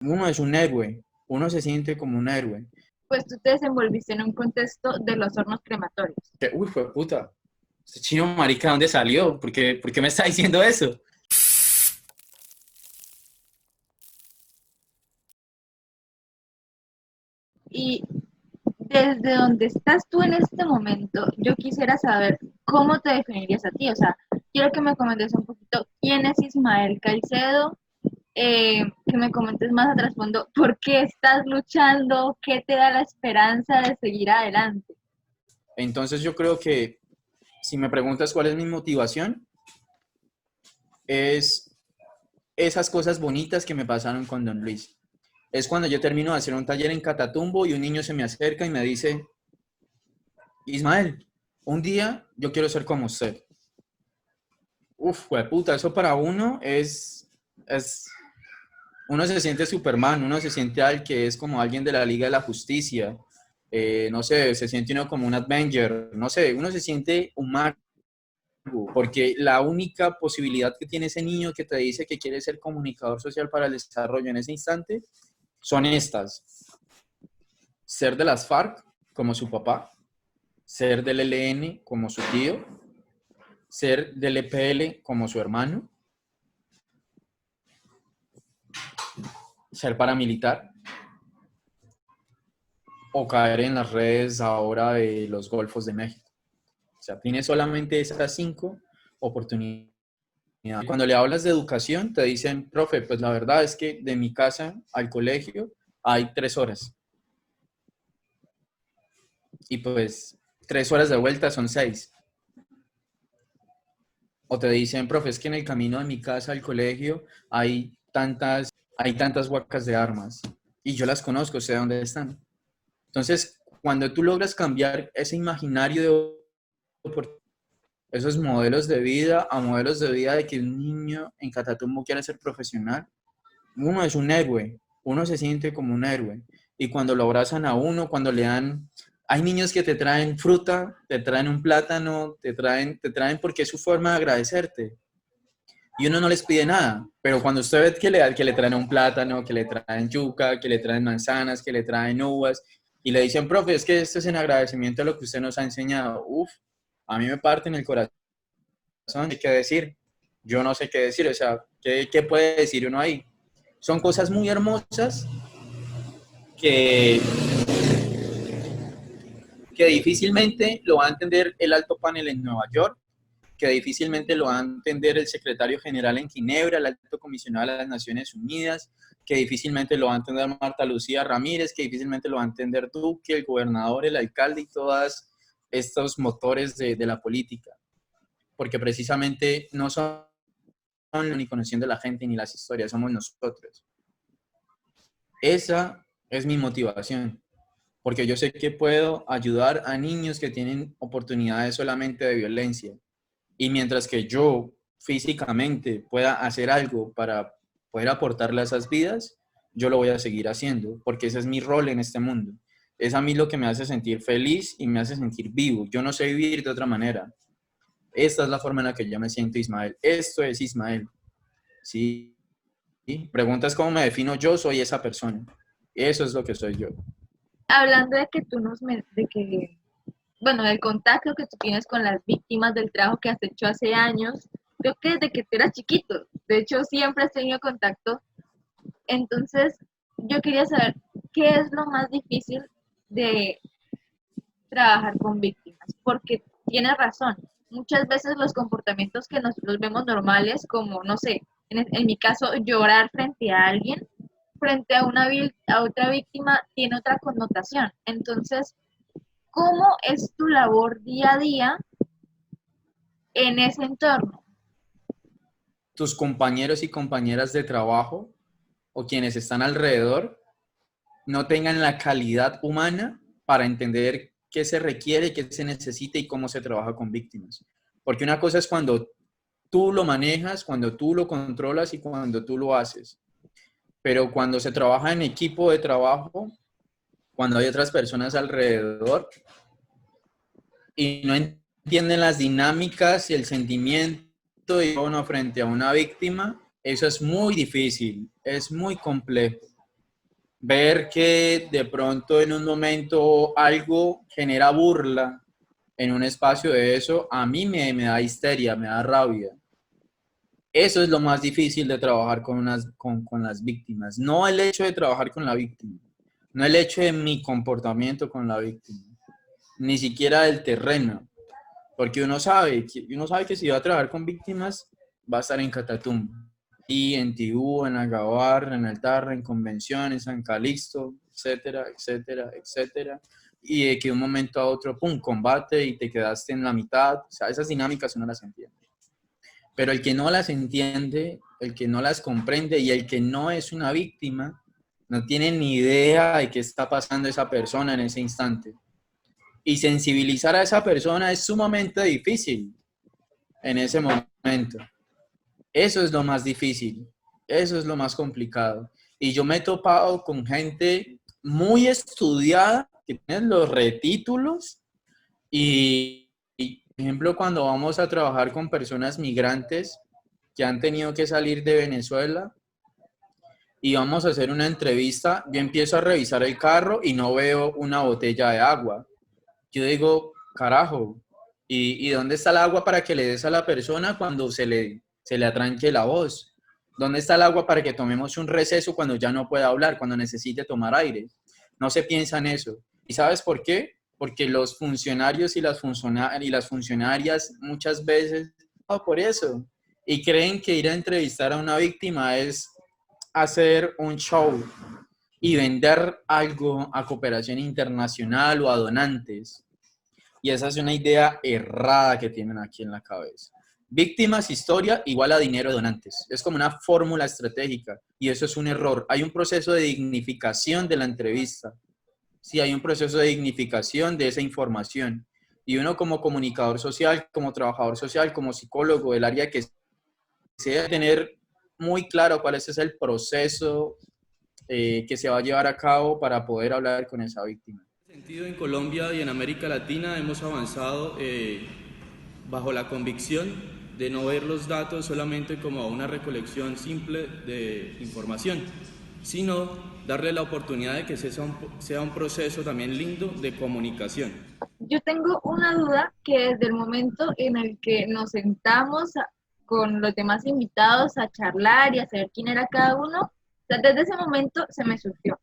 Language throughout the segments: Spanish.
Uno es un héroe, uno se siente como un héroe. Pues tú te desenvolviste en un contexto de los hornos crematorios. Uy, fue puta. Ese chino marica, ¿dónde salió? ¿Por qué me está diciendo eso? Y desde donde estás tú en este momento, yo quisiera saber cómo te definirías a ti. O sea, quiero que me comentes un poquito quién es Ismael Caicedo, que me comentes más a trasfondo por qué estás luchando, qué te da la esperanza de seguir adelante. Entonces yo creo que si me preguntas cuál es mi motivación, es esas cosas bonitas que me pasaron con Don Luis. Es cuando yo termino de hacer un taller en Catatumbo y un niño se me acerca y me dice, Ismael, un día yo quiero ser como usted. Uf, puta, eso para uno es, uno se siente Superman, uno se siente al que es como alguien de la Liga de la Justicia, no sé, se siente uno como un Avenger, no sé, uno se siente humano, porque la única posibilidad que tiene ese niño que te dice que quiere ser comunicador social para el desarrollo en ese instante son estas: ser de las FARC como su papá, ser del ELN como su tío, ser del EPL como su hermano, ser paramilitar o caer en las redes ahora de los Golfos de México. O sea, tiene solamente esas 5 oportunidades. Cuando le hablas de educación, te dicen, profe, pues la verdad es que de mi casa al colegio hay 3 horas. Y pues 3 horas de vuelta son 6. O te dicen, profe, es que en el camino de mi casa al colegio hay tantas huacas de armas. Y yo las conozco, sé dónde están. Entonces, cuando tú logras cambiar ese imaginario de esos modelos de vida a modelos de vida de que un niño en Catatumbo quiere ser profesional, uno es un héroe, uno se siente como un héroe. Y cuando lo abrazan a uno, cuando le dan... Hay niños que te traen fruta, te traen un plátano, te traen porque es su forma de agradecerte. Y uno no les pide nada, pero cuando usted ve que le traen un plátano, que le traen yuca, que le traen manzanas, que le traen uvas, y le dicen, profe, es que esto es en agradecimiento a lo que usted nos ha enseñado, uf, a mí me parte en el corazón, hay que decir, yo no sé qué decir, o sea, ¿qué puede decir uno ahí? Son cosas muy hermosas que, que difícilmente lo va a entender el alto panel en Nueva York, que difícilmente lo va a entender el secretario general en Ginebra, el alto comisionado de las Naciones Unidas, que difícilmente lo va a entender Marta Lucía Ramírez, que difícilmente lo va a entender Duque, el gobernador, el alcalde y todos estos motores de la política, porque precisamente no son ni conociendo la gente ni las historias, somos nosotros. Esa es mi motivación, porque yo sé que puedo ayudar a niños que tienen oportunidades solamente de violencia. Y mientras que yo físicamente pueda hacer algo para poder aportarle a esas vidas, yo lo voy a seguir haciendo, porque ese es mi rol en este mundo. Es a mí lo que me hace sentir feliz y me hace sentir vivo. Yo no sé vivir de otra manera. Esta es la forma en la que yo me siento, Ismael. Esto es Ismael. ¿Sí? Preguntas cómo me defino yo, soy esa persona. Eso es lo que soy yo. Hablando de que de que, bueno, del contacto que tú tienes con las víctimas del trabajo que has hecho hace años, creo que desde que tú eras chiquito, de hecho siempre has tenido contacto. Entonces, yo quería saber qué es lo más difícil de trabajar con víctimas, porque tienes razón. Muchas veces los comportamientos que nosotros vemos normales, como, no sé, en mi caso, llorar frente a alguien, frente a, a otra víctima, tiene otra connotación. Entonces, ¿cómo es tu labor día a día en ese entorno? Tus compañeros y compañeras de trabajo o quienes están alrededor no tengan la calidad humana para entender qué se requiere, qué se necesita y cómo se trabaja con víctimas. Porque una cosa es cuando tú lo manejas, cuando tú lo controlas y cuando tú lo haces. Pero cuando se trabaja en equipo de trabajo, cuando hay otras personas alrededor y no entienden las dinámicas y el sentimiento de uno frente a una víctima, eso es muy difícil, es muy complejo. ver que de pronto en un momento algo genera burla en un espacio de eso, a mí me da histeria, me da rabia. Eso es lo más difícil de trabajar con las víctimas. No el hecho de trabajar con la víctima, no el hecho de mi comportamiento con la víctima, ni siquiera del terreno, porque uno sabe que si va a trabajar con víctimas, va a estar en Catatumbo, y en Tibú, en Agabar, en Altarra, en Convención, en San Calixto, etcétera, etcétera, etcétera. Y de que de un momento a otro, pum, combate y te quedaste en la mitad. O sea, esas dinámicas uno las entiende. Pero el que no las entiende, el que no las comprende y el que no es una víctima, no tiene ni idea de qué está pasando esa persona en ese instante. Y sensibilizar a esa persona es sumamente difícil en ese momento. Eso es lo más difícil, eso es lo más complicado. Y yo me he topado con gente muy estudiada que tienen los retítulos por ejemplo, cuando vamos a trabajar con personas migrantes que han tenido que salir de Venezuela y vamos a hacer una entrevista, yo empiezo a revisar el carro y no veo una botella de agua. Yo digo, carajo, ¿y dónde está el agua para que le des a la persona cuando se le atranque la voz? ¿Dónde está el agua para que tomemos un receso cuando ya no pueda hablar, cuando necesite tomar aire? No se piensa en eso. ¿Y sabes por qué? Porque los funcionarios y las funcionarias muchas veces, no, por eso, y creen que ir a entrevistar a una víctima es hacer un show y vender algo a cooperación internacional o a donantes. Y esa es una idea errada que tienen aquí en la cabeza. Víctimas, historia, igual a dinero, donantes. Es como una fórmula estratégica y eso es un error. Hay un proceso de dignificación de la entrevista. Sí, hay un proceso de dignificación de esa información. Y uno como comunicador social, como trabajador social, como psicólogo del área que se debe tener muy claro cuál es el proceso que se va a llevar a cabo para poder hablar con esa víctima. En ese sentido, en Colombia y en América Latina hemos avanzado bajo la convicción de no ver los datos solamente como una recolección simple de información, sino darle la oportunidad de que sea un proceso también lindo de comunicación. Yo tengo una duda que desde el momento en el que nos sentamos con los demás invitados a charlar y a saber quién era cada uno, o sea, desde ese momento se me surgió.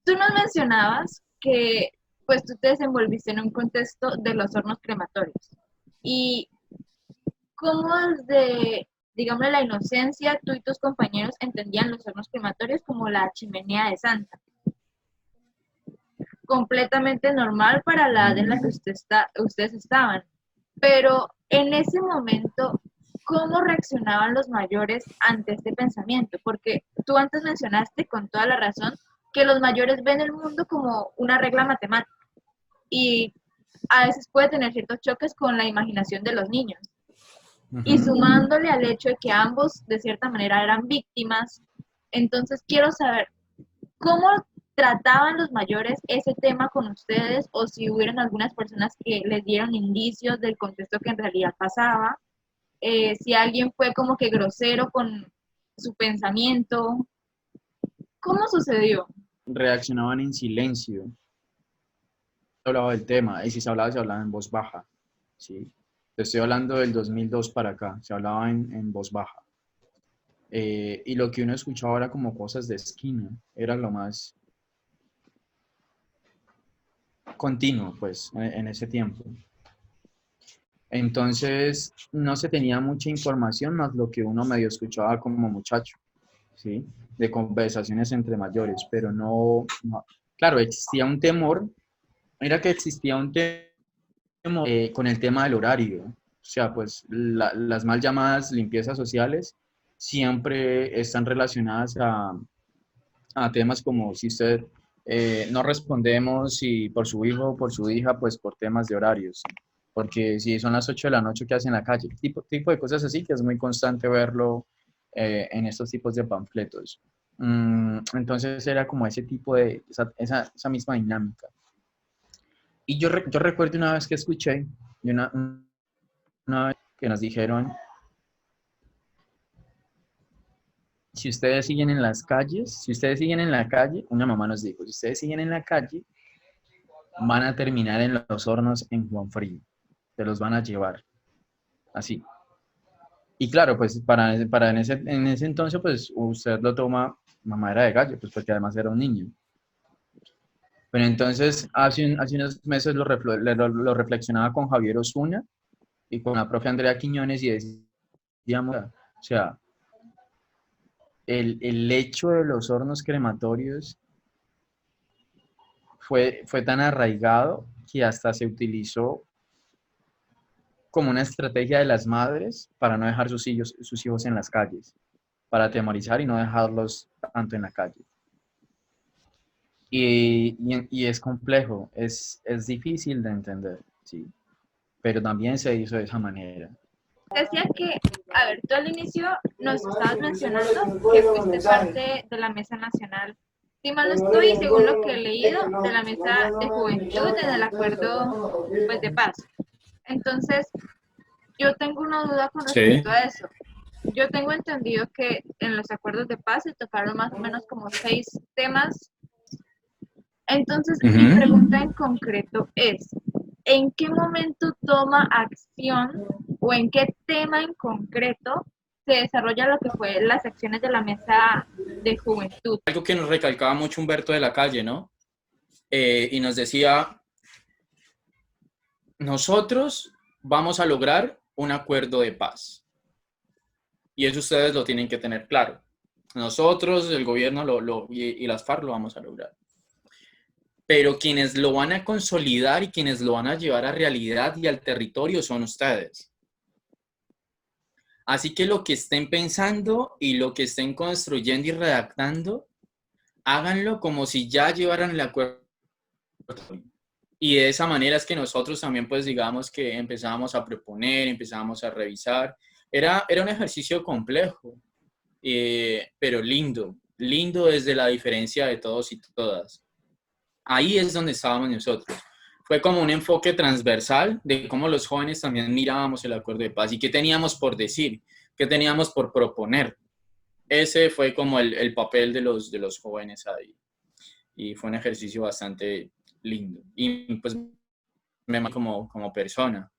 Tú nos mencionabas que pues tú te desenvolviste en un contexto de los hornos crematorios. ¿Y cómo desde, digamos, la inocencia tú y tus compañeros entendían los hornos crematorios como la chimenea de Santa? Completamente normal para la edad en la que ustedes estaban. Pero en ese momento, ¿cómo reaccionaban los mayores ante este pensamiento? Porque tú antes mencionaste con toda la razón que los mayores ven el mundo como una regla matemática y a veces puede tener ciertos choques con la imaginación de los niños. Y sumándole al hecho de que ambos de cierta manera eran víctimas, entonces quiero saber cómo trataban los mayores ese tema con ustedes o si hubieron algunas personas que les dieron indicios del contexto que en realidad pasaba, si alguien fue como que grosero con su pensamiento, ¿cómo sucedió? Reaccionaban en silencio. Hablaba del tema, y si se hablaba en voz baja. ¿Sí? Te estoy hablando del 2002 para acá, se hablaba en voz baja. Y lo que uno escuchaba era como cosas de esquina, era lo más continuo, pues, en ese tiempo. Entonces, no se tenía mucha información más lo que uno medio escuchaba como muchacho, ¿sí? De conversaciones entre mayores, pero no. Claro, existía un temor, mira que existía un temor con el tema del horario. O sea, pues las mal llamadas limpiezas sociales siempre están relacionadas a temas como si usted no respondemos y por su hijo o por su hija, pues por temas de horarios. Porque si son las 8 de la noche, ¿qué hace en la calle? Tipo de cosas así que es muy constante verlo en estos tipos de panfletos. Entonces era como ese tipo de, esa misma dinámica. Y yo recuerdo una vez que escuché, y una vez que nos dijeron, si ustedes siguen en las calles, si ustedes siguen en la calle, una mamá nos dijo, si ustedes siguen en la calle, van a terminar en los hornos en Juan Frío. Se los van a llevar. Así. Y claro, pues para en ese entonces, pues usted lo toma mamadera de gallo, pues porque además era un niño. Pero entonces, hace unos meses lo reflexionaba con Javier Osuna y con la profe Andrea Quiñones y decíamos, o sea, el hecho de los hornos crematorios fue tan arraigado que hasta se utilizó como una estrategia de las madres para no dejar sus hijos en las calles, para atemorizar y no dejarlos tanto en la calle. Y es complejo, es difícil de entender, ¿sí? Pero también se hizo de esa manera. Decía que, a ver, tú al inicio nos estabas mencionando que fuiste parte de la Mesa Nacional, si mal no estoy, según lo que he leído, de la Mesa de Juventud en el Acuerdo pues, de Paz. Entonces, yo tengo una duda con Sí. respecto a eso. Yo tengo entendido que en los acuerdos de paz se tocaron más o menos como 6 temas. Entonces, mi pregunta en concreto es, ¿en qué momento toma acción o en qué tema en concreto se desarrolla lo que fue las acciones de la mesa de juventud? Algo que nos recalcaba mucho Humberto de la Calle, ¿no? Y nos decía, nosotros vamos a lograr un acuerdo de paz. Y eso ustedes lo tienen que tener claro. Nosotros, el gobierno y las FARC lo vamos a lograr. Pero quienes lo van a consolidar y quienes lo van a llevar a realidad y al territorio son ustedes. Así que lo que estén pensando y lo que estén construyendo y redactando, háganlo como si ya llevaran el acuerdo. Y de esa manera es que nosotros también, pues digamos que empezábamos a proponer, empezábamos a revisar. Era un ejercicio complejo, pero lindo, lindo desde la diferencia de todos y todas. Ahí es donde estábamos nosotros. Fue como un enfoque transversal de cómo los jóvenes también mirábamos el acuerdo de paz y qué teníamos por decir, qué teníamos por proponer. Ese fue como el papel de los jóvenes ahí. Y fue un ejercicio bastante lindo. Y pues me marcó como persona.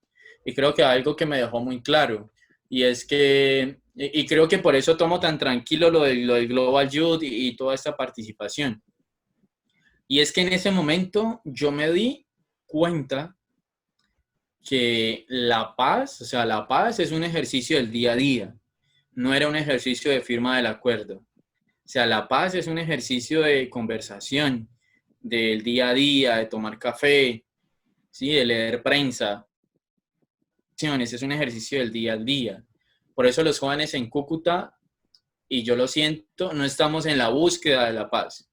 Y creo que algo que me dejó muy claro, y es que, y creo que por eso tomo tan tranquilo lo del Global Youth y toda esta participación. Y es que en ese momento yo me di cuenta que la paz, o sea, la paz es un ejercicio del día a día, no era un ejercicio de firma del acuerdo. O sea, la paz es un ejercicio de conversación, del día a día, de tomar café, ¿sí? De leer prensa. Es un ejercicio del día al día. Por eso los jóvenes en Cúcuta, y yo lo siento, no estamos en la búsqueda de la paz,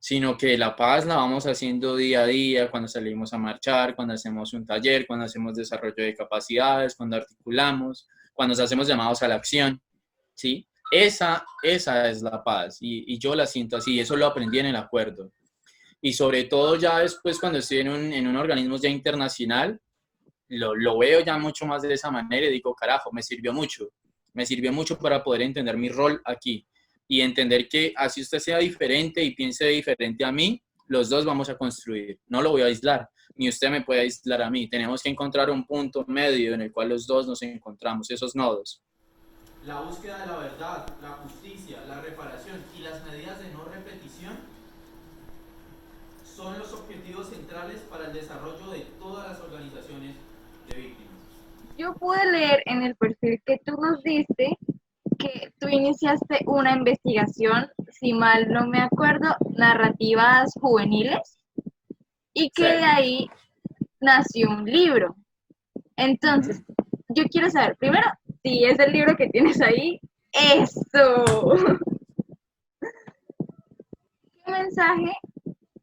sino que la paz la vamos haciendo día a día, cuando salimos a marchar, cuando hacemos un taller, cuando hacemos desarrollo de capacidades, cuando articulamos, cuando nos hacemos llamados a la acción, ¿sí? Esa es la paz y yo la siento así, eso lo aprendí en el acuerdo. Y sobre todo ya después cuando estoy en un organismo ya internacional, lo veo ya mucho más de esa manera y digo, carajo, me sirvió mucho para poder entender mi rol aquí y entender que así usted sea diferente y piense diferente a mí, los dos vamos a construir, no lo voy a aislar, ni usted me puede aislar a mí, tenemos que encontrar un punto medio en el cual los dos nos encontramos, esos nodos. La búsqueda de la verdad, la justicia, la reparación y las medidas de no repetición son los objetivos centrales para el desarrollo de todas las organizaciones de víctimas. Yo pude leer en el perfil que tú nos diste que tú iniciaste una investigación, si mal no me acuerdo, narrativas juveniles, y que de ahí nació un libro. Entonces, yo quiero saber, primero, si es el libro que tienes ahí, ¡eso! ¿Qué mensaje,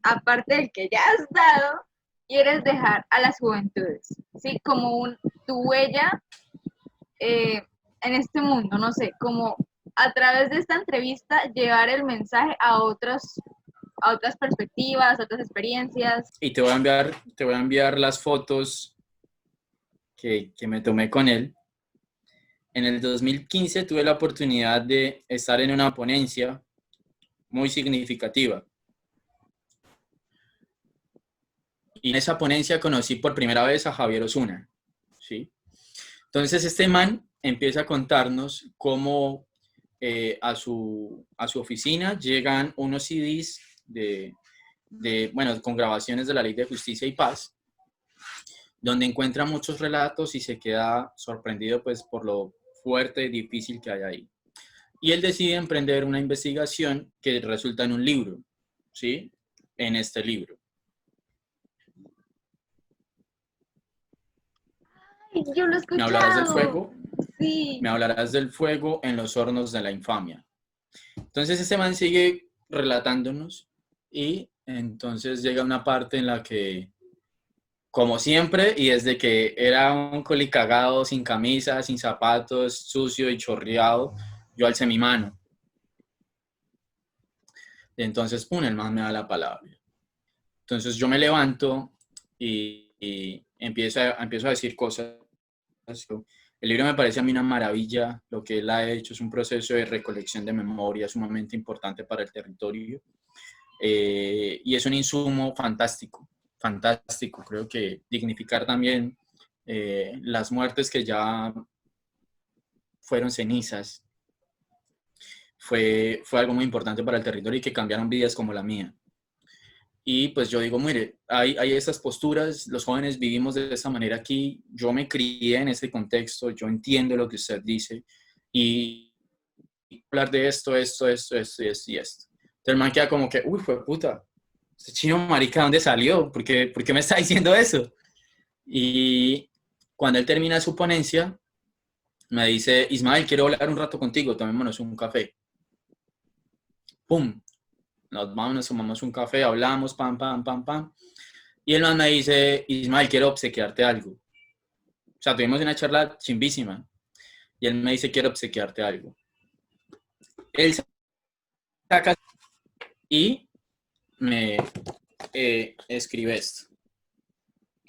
aparte del que ya has dado, quieres dejar a las juventudes? ¿Sí? Como tu huella en este mundo, no sé, como a través de esta entrevista llevar el mensaje a otras perspectivas, a otras experiencias. Y te voy a enviar las fotos que me tomé con él. En el 2015 tuve la oportunidad de estar en una ponencia muy significativa. Y en esa ponencia conocí por primera vez a Javier Osuna, ¿sí? Entonces este man empieza a contarnos cómo a su oficina llegan unos CDs bueno, con grabaciones de la Ley de Justicia y Paz, donde encuentra muchos relatos y se queda sorprendido pues por lo fuerte y difícil que hay ahí. Y él decide emprender una investigación que resulta en un libro, ¿sí? En este libro. Ay, yo lo he escuchado. Me hablarás del fuego. Sí. Me hablarás del fuego en los hornos de la infamia. Entonces este man sigue relatándonos y entonces llega una parte en la que, como siempre, y desde que era un colicagado, sin camisa, sin zapatos, sucio y chorreado, yo alcé mi mano. Y entonces, pum, el man me da la palabra. Entonces yo me levanto y empiezo a decir cosas. El libro me parece a mí una maravilla. Lo que él ha hecho es un proceso de recolección de memoria sumamente importante para el territorio. Y es un insumo fantástico, fantástico. Creo que dignificar también las muertes que ya fueron cenizas fue algo muy importante para el territorio y que cambiaron vidas como la mía. Y pues yo digo, mire, hay estas posturas, los jóvenes vivimos de esta manera aquí, yo me crié en este contexto, yo entiendo lo que usted dice y hablar de esto. Entonces el man queda como que, uy, fue puta, este chino marica, ¿dónde salió? ¿Por qué me está diciendo eso? Y cuando él termina su ponencia, me dice, Ismael, quiero hablar un rato contigo, tomémonos un café. ¡Pum! Nos vamos, nos tomamos un café, hablamos, pam. Y el man me dice, Ismael, quiero obsequiarte algo. O sea, tuvimos una charla chimbísima. Y él me dice, quiero obsequiarte algo. Él saca y me escribe esto.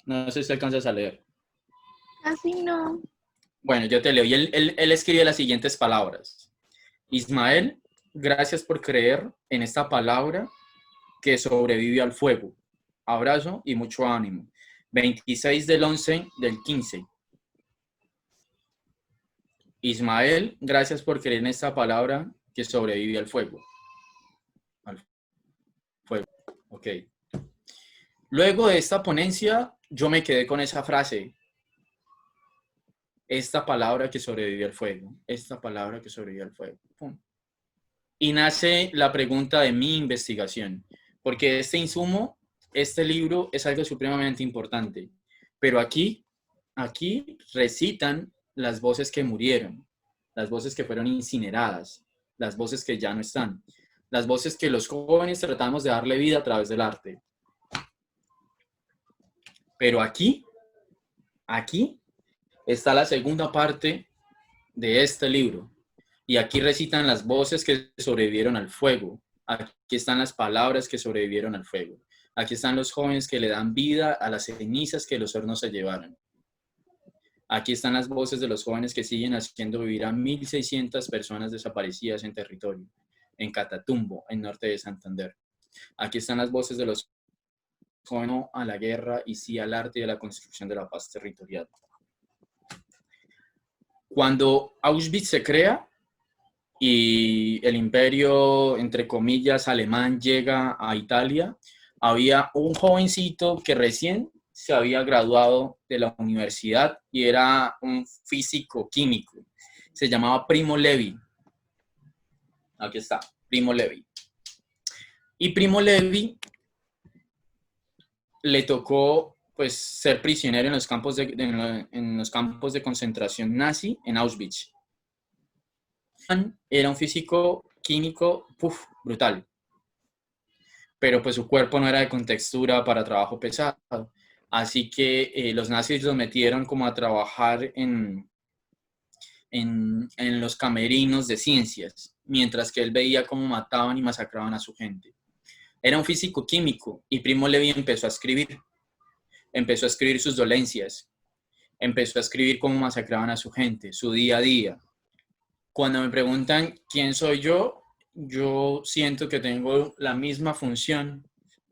No sé si alcanzas a leer. Así no. Bueno, yo te leo. Y él escribe las siguientes palabras. Ismael, gracias por creer en esta palabra que sobrevive al fuego. Abrazo y mucho ánimo. 26/11/15. Ismael, gracias por creer en esta palabra que sobrevive al fuego. Al fuego. Ok. Luego de esta ponencia, yo me quedé con esa frase. Esta palabra que sobrevive al fuego. Esta palabra que sobrevive al fuego. ¡Pum! Y nace la pregunta de mi investigación. Porque este insumo, este libro es algo supremamente importante. Pero aquí recitan las voces que murieron, las voces que fueron incineradas, las voces que ya no están, las voces que los jóvenes tratamos de darle vida a través del arte. Pero aquí está la segunda parte de este libro. Y aquí recitan las voces que sobrevivieron al fuego. Aquí están las palabras que sobrevivieron al fuego. Aquí están los jóvenes que le dan vida a las cenizas que los hornos se llevaron. Aquí están las voces de los jóvenes que siguen haciendo vivir a 1.600 personas desaparecidas en territorio, en Catatumbo, en norte de Santander. Aquí están las voces de los jóvenes no a la guerra y sí al arte y a la construcción de la paz territorial. Cuando Auschwitz se crea y el imperio, entre comillas, alemán llega a Italia, había un jovencito que recién se había graduado de la universidad y era un físico químico. Se llamaba Primo Levi. Aquí está, Primo Levi. Y Primo Levi le tocó pues ser prisionero en los campos de concentración nazi en Auschwitz. Era un físico químico brutal, pero pues su cuerpo no era de contextura para trabajo pesado, así que los nazis los metieron como a trabajar en los camerinos de ciencias, mientras que él veía cómo mataban y masacraban a su gente. Era un físico químico y Primo Levi empezó a escribir sus dolencias empezó a escribir cómo masacraban a su gente, su día a día. Cuando me preguntan quién soy yo siento que tengo la misma función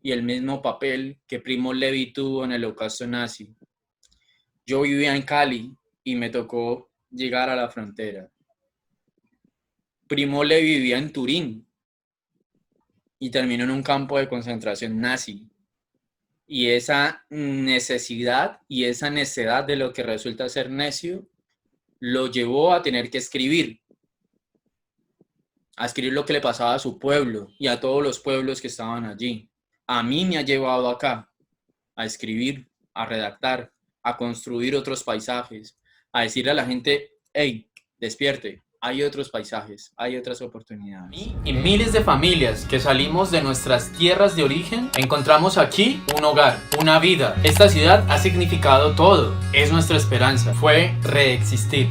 y el mismo papel que Primo Levi tuvo en el holocausto nazi. Yo vivía en Cali y me tocó llegar a la frontera. Primo Levi vivía en Turín y terminó en un campo de concentración nazi. Y esa necesidad y esa necedad de lo que resulta ser necio lo llevó a tener que escribir. A escribir lo que le pasaba a su pueblo y a todos los pueblos que estaban allí. A mí me ha llevado acá a escribir, a redactar, a construir otros paisajes, a decirle a la gente, hey, despierte, hay otros paisajes, hay otras oportunidades. Y miles de familias que salimos de nuestras tierras de origen, encontramos aquí un hogar, una vida. Esta ciudad ha significado todo, es nuestra esperanza, fue reexistir.